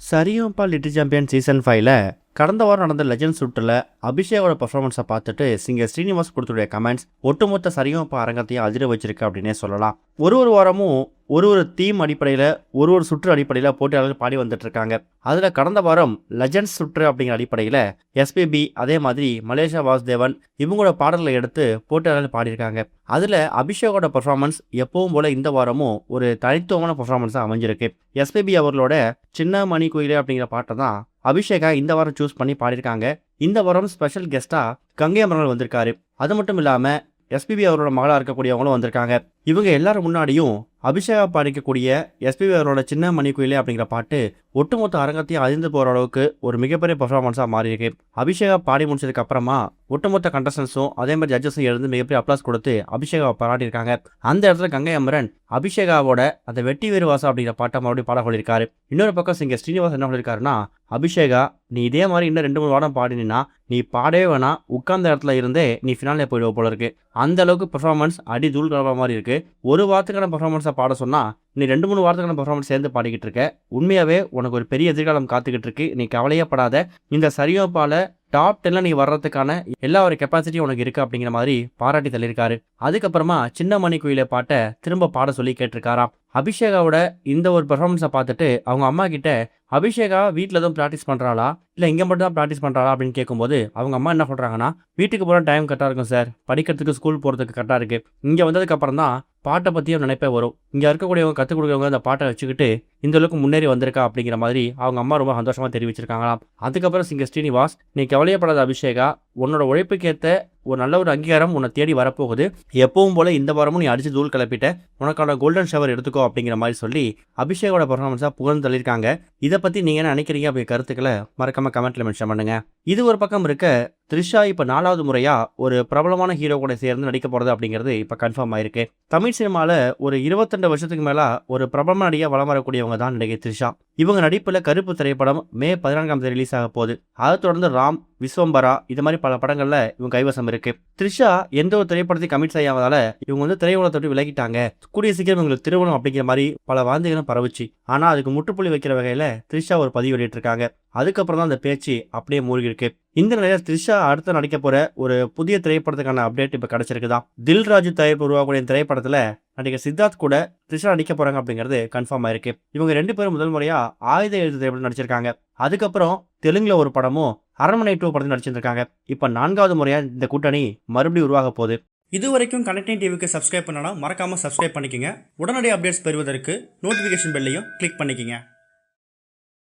Sa Re Ga Ma Pa little champion season 5ல கடந்த வாரம் நடந்த லெஜண்ட் சுற்றுல அபிஷேகோட பெர்ஃபார்மன்ஸை பார்த்துட்டு சிங்கர் ஸ்ரீனிவாஸ் கொடுத்துடைய கமெண்ட்ஸ் ஒட்டுமொத்த சரிகமபா அரங்கத்தையும் அதிர வச்சிருக்கு அப்படின்னே சொல்லலாம். ஒரு வாரமும் ஒரு தீம் அடிப்படையில் ஒரு சுற்று அடிப்படையில் போட்டியாளர்கள் பாடி வந்துட்டு இருக்காங்க. அதில் கடந்த வாரம் லெஜண்ட்ஸ் சுற்று அப்படிங்கிற அடிப்படையில் எஸ்பிபி அதே மாதிரி மலேசியா வாசுதேவன் இவங்களோட பாடல்களை எடுத்து போட்டியாளர்கள் பாடியிருக்காங்க. அதில் அபிஷேகோட பெர்ஃபார்மன்ஸ் எப்பவும் போல இந்த வாரமும் ஒரு தனித்துவமான பெர்ஃபார்மன்ஸாக அமைஞ்சிருக்கு. எஸ்பிபி அவர்களோட சின்ன மணி கோயிலே அப்படிங்கிற பாட்டை தான் அபிஷேகா இந்த வாரம் சூஸ் பண்ணி பாடியிருக்காங்க. இந்த வாரம் ஸ்பெஷல் கெஸ்டா கங்கை அமரன் வந்திருக்காரு. அது மட்டும் இல்லாமல் எஸ்பிபி அவரோட மகளாக இருக்கக்கூடியவங்களும் வந்திருக்காங்க. இவங்க எல்லாரும் முன்னாடியும் அபிஷேகா பாடிக்கக்கூடிய எஸ்பிபி அவரோட சின்ன மணி கோயிலே அப்படிங்கிற பாட்டு ஒட்டுமொத்த அரங்கத்தையும் அதிர்ந்து போகிற அளவுக்கு ஒரு மிகப்பெரிய பெர்ஃபார்மன்ஸாக மாறி இருக்கு. அபிஷேகா பாடி முடிச்சதுக்கு அப்புறமா ஒட்டுமொத்த கண்டஸ்டன்ஸும் அதே மாதிரி ஜட்ஜஸும் எழுந்து மிகப்பெரிய அப்ளாஸ் கொடுத்து அபிஷேகாவை பாராட்டியிருக்காங்க. அந்த இடத்துல கங்கை அமரன் அபிஷேகாவோட அந்த வெட்டி வேறுவாசா அப்படிங்கிற பாட்டை மறுபடியும் பாட சொல்லியிருக்காரு. இன்னொரு பக்கம் சிங்கர் ஸ்ரீனிவாஸ் என்ன சொல்லியிருக்காருன்னா, அபிஷேகா நீ இதே மாதிரி இன்னும் 2-3 வாரம் பாடினா நீ பாடவே வேணாம், உட்கார்ந்த இடத்துல இருந்தே நீ ஃபினாலே போயிடுவ போல இருக்கு. அந்த அளவுக்கு பெர்ஃபார்மன்ஸ் அடி தூள் கலவர மாதிரி இருக்கு. ஒரு வாரத்துக்கான பெர்ஃபார்மன்ஸை பாட சொன்னா நீ 2-3 வாரத்துக்கான பெர்ஃபார்மன்ஸ் சேர்ந்து பாடிக்கிட்டு இருக்க. உண்மையாவே உனக்கு ஒரு பெரிய எதிர்காலம் காத்துக்கிட்டு இருக்கு. நீ கவலையே படாத. இந்த சரிகமபால டாப் 10ல நீ வர்றதுக்கான எல்லா ஒரு கெப்பாசிட்டியும் உனக்கு இருக்கு அப்படிங்கிற மாதிரி பாராட்டி தள்ளியிருக்காரு. அதுக்கப்புறமா சின்ன மணி கோயிலை பாட்டை திரும்ப பாட சொல்லி கேட்டிருக்காராம். அபிஷேகாவோட இந்த ஒரு பெர்ஃபார்மன்ஸை பார்த்துட்டு அவங்க அம்மா கிட்ட அபிஷேகா வீட்டில் எதுவும் ப்ராக்டிஸ் பண்ணுறாளா இல்லை இங்கே மட்டும் தான் ப்ராக்டிஸ் பண்ணுறாளா அப்படின்னு கேட்கும்போது அவங்க அம்மா என்ன சொல்கிறாங்கன்னா, வீட்டுக்கு போகிற டைம் கரெக்டாக இருக்கும் சார், படிக்கிறதுக்கு ஸ்கூல் போகிறதுக்கு கரெக்டாக இருக்குது. இங்கே வந்ததுக்கப்புறம் தான் பாட்டை பற்றியும் நினைப்பே வரும். இங்கே இருக்கக்கூடியவங்க கற்றுக் கொடுக்குறவங்க அந்த பாட்டை வச்சுக்கிட்டு இந்த அளவுக்கு முன்னேறி வந்திருக்கா அப்படிங்கிற மாதிரி அவங்க அம்மா ரொம்ப சந்தோஷமாக தெரிவிச்சிருக்காங்களாம். அதுக்கப்புறம் சிங்கர் ஸ்ரீனிவாஸ், நீ கவலையப்படாத அபிஷேகா, உன்னோட உழைப்புக்கேற்ற ஒரு நல்ல ஒரு அங்கீகாரம் உன்னை தேடி வரப்போகுது. எப்பவும் போல இந்த வாரமும் நீ அடிச்சு தூள் கிளப்பிட்ட, உனக்கான கோல்டன் ஷவர் எடுத்துக்கோ அப்படிங்கிற மாதிரி சொல்லி அபிஷேகோட பெர்ஃபார்மன்ஸாக புகழ்ந்து தள்ளியிருக்காங்க. இதை பற்றி நீங்கள் என்ன நினைக்கிறீங்க அப்படி கருத்துக்களை மறக்காம கமெண்ட்ல மென்ஷன் பண்ணுங்க. இது ஒரு பக்கம் இருக்க, த்ரிஷா இப்போ 4வது முறையாக ஒரு பிரபலமான ஹீரோ கூட சேர்ந்து நடிக்க போகிறது அப்படிங்கிறது இப்போ கன்ஃபார்ம் ஆயிருக்கு. தமிழ் சினிமாவில் ஒரு 22 வருஷத்துக்கு மேலே ஒரு பிரபலமான நடிகை வளம் வரக்கூடியவங்க தான் நடிகை த்ரிஷா. இவங்க நடிப்பில் கருப்பு திரைப்படம் மே 14ஆம் தேதி ரிலீஸ் ஆக போகுது. அதை தொடர்ந்து ராம், விஸ்வம்பரா இது மாதிரி பல படங்களில் இவங்க கைவசம் இருக்கு. த்ரிஷா எந்த ஒரு திரைப்படத்தையும் கமிட் செய்யாததால இவங்க திரையுலகத்தை விட்டு விலகிட்டாங்க. கூடிய சீக்கிரம் இவங்களுக்கு திருமணம் அப்படிங்கிற மாதிரி பல வார்த்தைகளும் பரவுச்சு. ஆனால் அதுக்கு முற்றுப்புள்ளி வைக்கிற வகையில் த்ரிஷா ஒரு பதிவு வெளியிட்டிருக்காங்க. அதுக்கப்புறம் தான் அந்த பேச்சு அப்படியே மூழ்கி இருக்கு. இந்த நிலையில் த்ரிஷா அடுத்து நடிக்க போற ஒரு புதிய திரைப்படத்துக்கான அப்டேட் இப்போ கிடைச்சிருக்குதான். தில்ராஜு தயாரிப்பு உருவாக்கூடிய திரைப்படத்தில் நடிகர் சித்தார்த் கூட த்ரிஷா நடிக்க போறாங்க அப்படிங்கிறது கன்ஃபார்ம் ஆயிருக்கு. இவங்க 2 பேரும் முதல் முறையா ஆயுத எழுத்து திரைப்படம் நடிச்சிருக்காங்க. அதுக்கப்புறம் தெலுங்குல ஒரு படமும் அரண்மனை 2 படத்தில் நடிச்சிருக்காங்க. இப்போ 4வது முறையா இந்த கூட்டணி மறுபடியும் உருவாக போகுது. இதுவரைக்கும் கனெக்டிங் டிவிக்கு சப்ஸ்கிரைப் பண்ணனா மறக்காம சப்ஸ்கிரைப் பண்ணிக்கங்க. உடனடி அப்டேட்ஸ் பெறுவதற்கு நோட்டிஃபிகேஷன் பெல்லையும் கிளிக் பண்ணிக்கங்க.